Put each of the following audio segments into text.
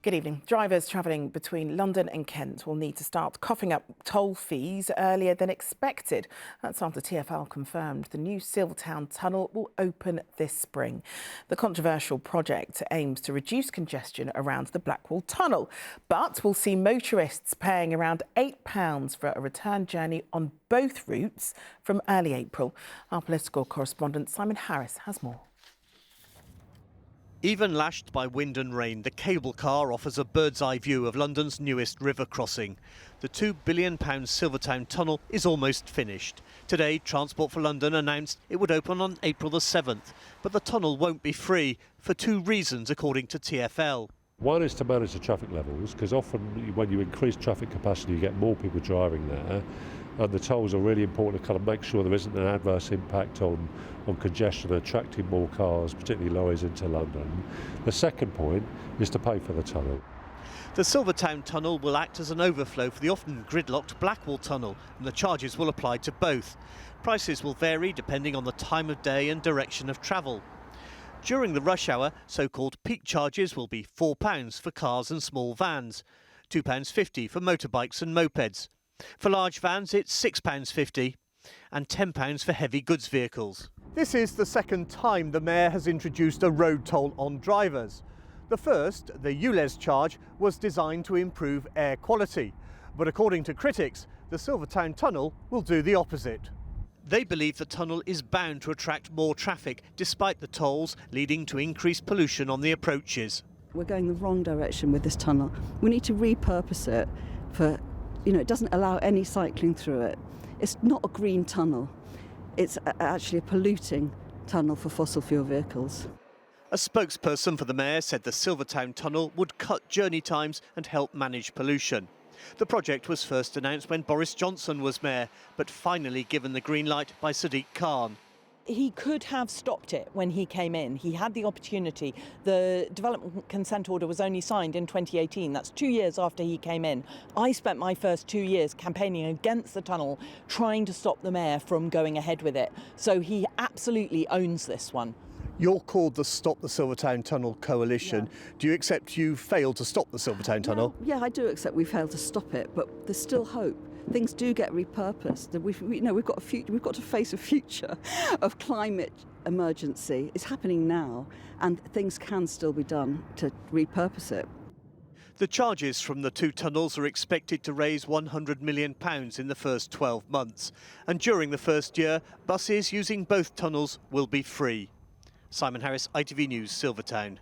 Good evening. Drivers travelling between London and Kent will need to start coughing up toll fees earlier than expected. That's after TfL confirmed the new Silvertown tunnel will open this spring. The controversial project aims to reduce congestion around the Blackwall Tunnel, but will see motorists paying around £8 for a return journey on both routes from early April. Our political correspondent Simon Harris has more. Even lashed by wind and rain, the cable car offers a bird's-eye view of London's newest river crossing. The £2 billion Silvertown tunnel is almost finished. Today, Transport for London announced it would open on April the 7th, but the tunnel won't be free for two reasons, according to TfL. One is to manage the traffic levels, because often when you increase traffic capacity, you get more people driving there. And the tolls are really important to kind of make sure there isn't an adverse impact on congestion, attracting more cars, particularly lorries, into London. The second point is to pay for the tunnel. The Silvertown tunnel will act as an overflow for the often gridlocked Blackwall tunnel, and the charges will apply to both. Prices will vary depending on the time of day and direction of travel. During the rush hour, so-called peak charges will be £4 for cars and small vans, £2.50 for motorbikes and mopeds. For large vans, it's £6.50 and £10 for heavy goods vehicles. This is the second time the Mayor has introduced a road toll on drivers. The first, the ULEZ charge, was designed to improve air quality. But according to critics, the Silvertown tunnel will do the opposite. They believe the tunnel is bound to attract more traffic, despite the tolls leading to increased pollution on the approaches. We're going the wrong direction with this tunnel. We need to repurpose it for, it doesn't allow any cycling through it. It's not a green tunnel. It's actually a polluting tunnel for fossil fuel vehicles. A spokesperson for the Mayor said the Silvertown tunnel would cut journey times and help manage pollution. The project was first announced when Boris Johnson was Mayor, but finally given the green light by Sadiq Khan. He could have stopped it when he came in. He had the opportunity. The development consent order was only signed in 2018. That's 2 years after he came in. I spent my first 2 years campaigning against the tunnel, trying to stop the Mayor from going ahead with it. So he absolutely owns this one. You're called the Stop the Silvertown Tunnel Coalition. Yeah. Do you accept you failed to stop the Silvertown Tunnel? Yeah, I do accept we failed to stop it, but there's still hope. Things do get repurposed. We've got to face a future of climate emergency. It's happening now, and things can still be done to repurpose it. The charges from the two tunnels are expected to raise £100 million in the first 12 months. And during the first year, buses using both tunnels will be free. Simon Harris, ITV News, Silvertown.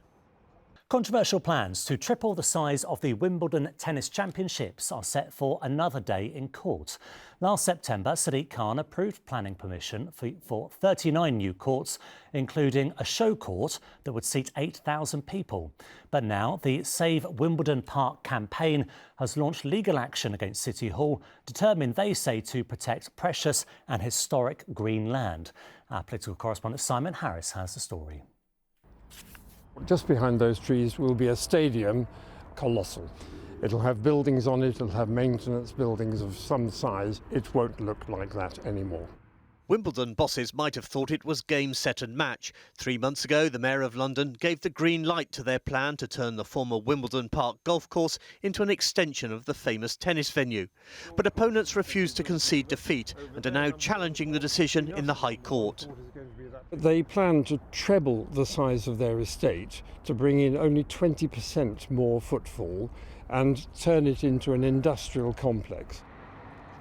Controversial plans to triple the size of the Wimbledon Tennis Championships are set for another day in court. Last September, Sadiq Khan approved planning permission for 39 new courts, including a show court that would seat 8,000 people. But now the Save Wimbledon Park campaign has launched legal action against City Hall, determined, they say, to protect precious and historic green land. Our political correspondent Simon Harris has the story. Just behind those trees will be a stadium, colossal. It'll have buildings on it, it'll have maintenance buildings of some size. It won't look like that anymore. Wimbledon bosses might have thought it was game, set and match. 3 months ago, the Mayor of London gave the green light to their plan to turn the former Wimbledon Park golf course into an extension of the famous tennis venue. But opponents refused to concede defeat and are now challenging the decision in the High Court. They plan to treble the size of their estate to bring in only 20% more footfall and turn it into an industrial complex.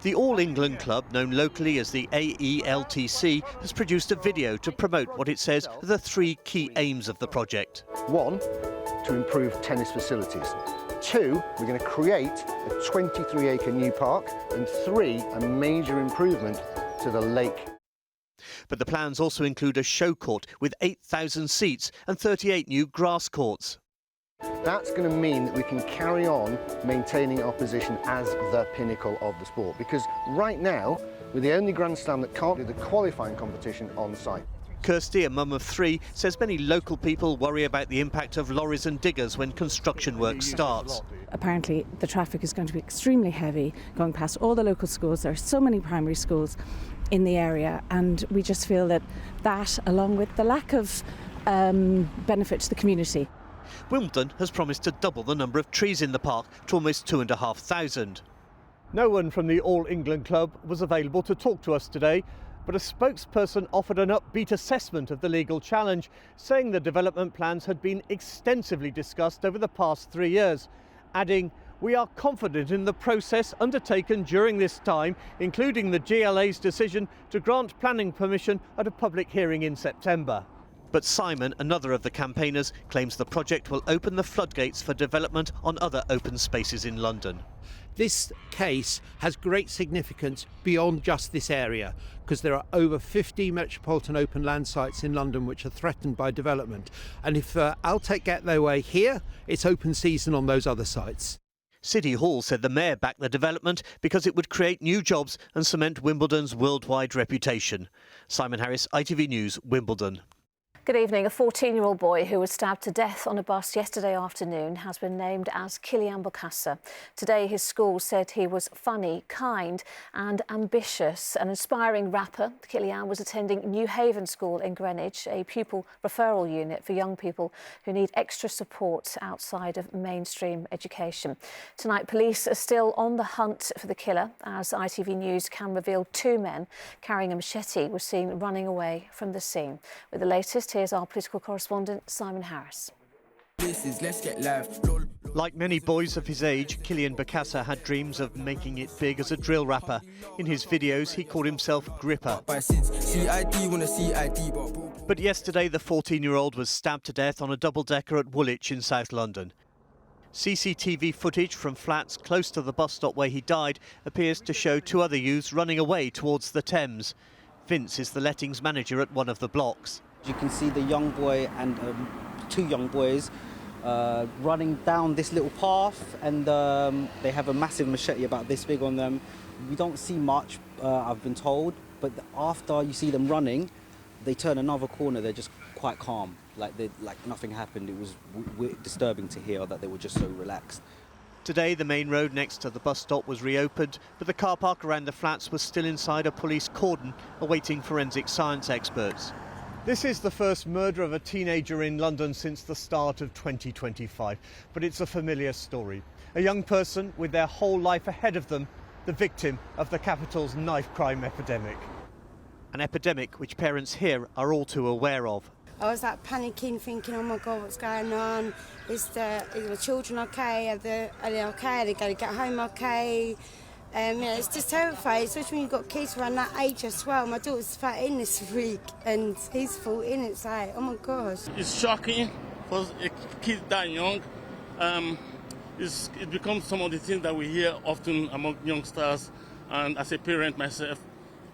The All England club, known locally as the AELTC, has produced a video to promote what it says are the three key aims of the project. 1, to improve tennis facilities. 2, we're going to create a 23-acre new park. And 3, a major improvement to the lake. But the plans also include a show court with 8,000 seats and 38 new grass courts. That's going to mean that we can carry on maintaining our position as the pinnacle of the sport, because right now we're the only grandstand that can't do the qualifying competition on site. Kirsty, a mum of 3, says many local people worry about the impact of lorries and diggers when construction work starts. Apparently the traffic is going to be extremely heavy going past all the local schools. There are so many primary schools in the area, and we just feel that along with the lack of benefit to the community. Wimbledon has promised to double the number of trees in the park to almost 2,500. No one from the All England Club was available to talk to us today, but a spokesperson offered an upbeat assessment of the legal challenge, saying the development plans had been extensively discussed over the past 3 years, adding, "We are confident in the process undertaken during this time, including the GLA's decision to grant planning permission at a public hearing in September." But Simon, another of the campaigners, claims the project will open the floodgates for development on other open spaces in London. This case has great significance beyond just this area, because there are over 50 metropolitan open land sites in London which are threatened by development. And if Altec get their way here, it's open season on those other sites. City Hall said the mayor backed the development because it would create new jobs and cement Wimbledon's worldwide reputation. Simon Harris, ITV News, Wimbledon. Good evening. A 14-year-old boy who was stabbed to death on a bus yesterday afternoon has been named as Kylian Bokassa. Today, his school said he was funny, kind and ambitious. An inspiring rapper, Kylian was attending New Haven School in Greenwich, a pupil referral unit for young people who need extra support outside of mainstream education. Tonight, police are still on the hunt for the killer, as ITV News can reveal 2 men carrying a machete were seen running away from the scene. With the latest, here's our political correspondent, Simon Harris. Like many boys of his age, Kylian Bokassa had dreams of making it big as a drill rapper. In his videos, he called himself Gripper. But yesterday, the 14-year-old was stabbed to death on a double-decker at Woolwich in South London. CCTV footage from flats close to the bus stop where he died appears to show 2 other youths running away towards the Thames. Vince is the lettings manager at one of the blocks. You can see the young boy and 2 young boys running down this little path, and they have a massive machete about this big on them. We don't see much, I've been told, but after you see them running, they turn another corner, they're just quite calm, like nothing happened. It was disturbing to hear that they were just so relaxed. Today, the main road next to the bus stop was reopened, but the car park around the flats was still inside a police cordon, awaiting forensic science experts. This is the first murder of a teenager in London since the start of 2025, but it's a familiar story. A young person with their whole life ahead of them, the victim of the capital's knife crime epidemic. An epidemic which parents here are all too aware of. I was panicking, thinking, oh my God, what's going on? Is the children okay? Are they okay? Are they going to get home okay? It's just terrifying, especially when you've got kids around that age as well. My daughter's 13 this week and he's 14. It's like, oh my gosh. It's shocking for a kid that young. It becomes some of the things that we hear often among youngsters, and as a parent myself,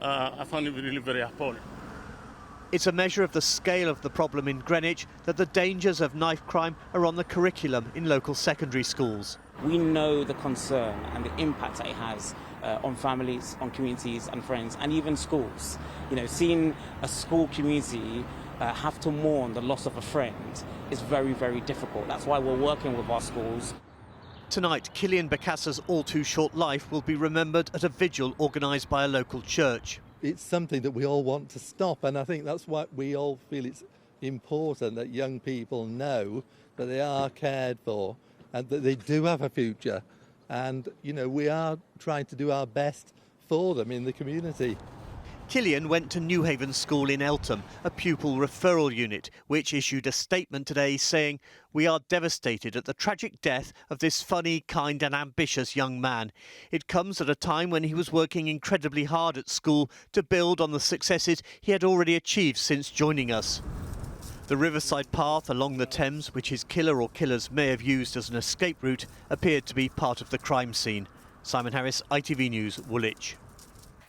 I found it really very appalling. It's a measure of the scale of the problem in Greenwich that the dangers of knife crime are on the curriculum in local secondary schools. We know the concern and the impact that it has on families, on communities and friends, and even schools. You know, seeing a school community have to mourn the loss of a friend is very, very difficult. That's why we're working with our schools. Tonight, Kylian Bokassa's all-too-short life will be remembered at a vigil organised by a local church. It's something that we all want to stop, and I think that's why we all feel it's important that young people know that they are cared for and that they do have a future. And, you know, we are trying to do our best for them in the community. Kylian went to New Haven School in Eltham, a pupil referral unit, which issued a statement today saying, "We are devastated at the tragic death of this funny, kind and ambitious young man. It comes at a time when he was working incredibly hard at school to build on the successes he had already achieved since joining us." The riverside path along the Thames, which his killer or killers may have used as an escape route, appeared to be part of the crime scene. Simon Harris, ITV News, Woolwich.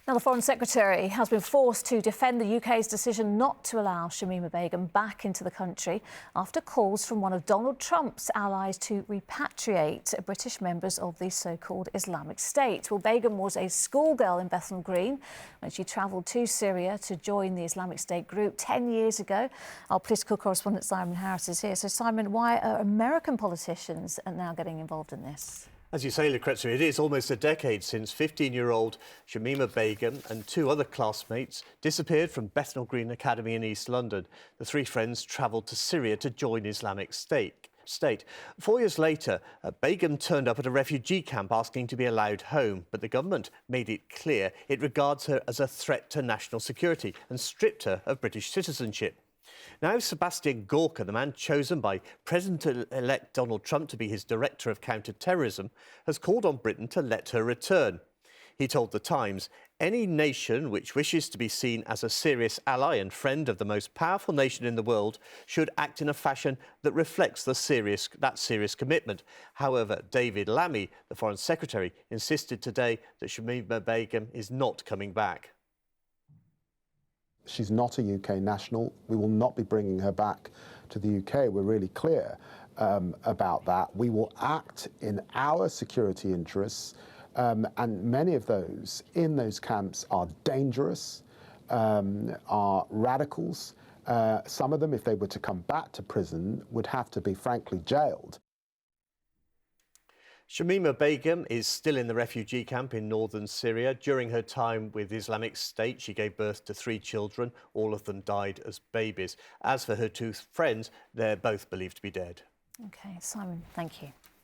Now, the Foreign Secretary has been forced to defend the UK's decision not to allow Shamima Begum back into the country after calls from one of Donald Trump's allies to repatriate British members of the so-called Islamic State. Well, Begum was a schoolgirl in Bethnal Green when she travelled to Syria to join the Islamic State group 10 years ago. Our political correspondent Simon Harris is here. So, Simon, why are American politicians now getting involved in this? As you say, Lucrezia, it is almost a decade since 15-year-old Shamima Begum and 2 other classmates disappeared from Bethnal Green Academy in East London. The 3 friends travelled to Syria to join Islamic State. state. 4 years later, Begum turned up at a refugee camp asking to be allowed home, but the government made it clear it regards her as a threat to national security and stripped her of British citizenship. Now, Sebastian Gorka, the man chosen by President-elect Donald Trump to be his director of counter-terrorism, has called on Britain to let her return. He told The Times, any nation which wishes to be seen as a serious ally and friend of the most powerful nation in the world should act in a fashion that reflects that serious commitment. However, David Lammy, the Foreign Secretary, insisted today that Shamima Begum is not coming back. She's not a UK national. We will not be bringing her back to the UK. We're really clear about that. We will act in our security interests. And many of those in those camps are dangerous, are radicals. Some of them, if they were to come back to prison, would have to be frankly jailed. Shamima Begum is still in the refugee camp in northern Syria. During her time with Islamic State, she gave birth to 3 children. All of them died as babies. As for her 2 friends, they're both believed to be dead. OK, Simon, thank you.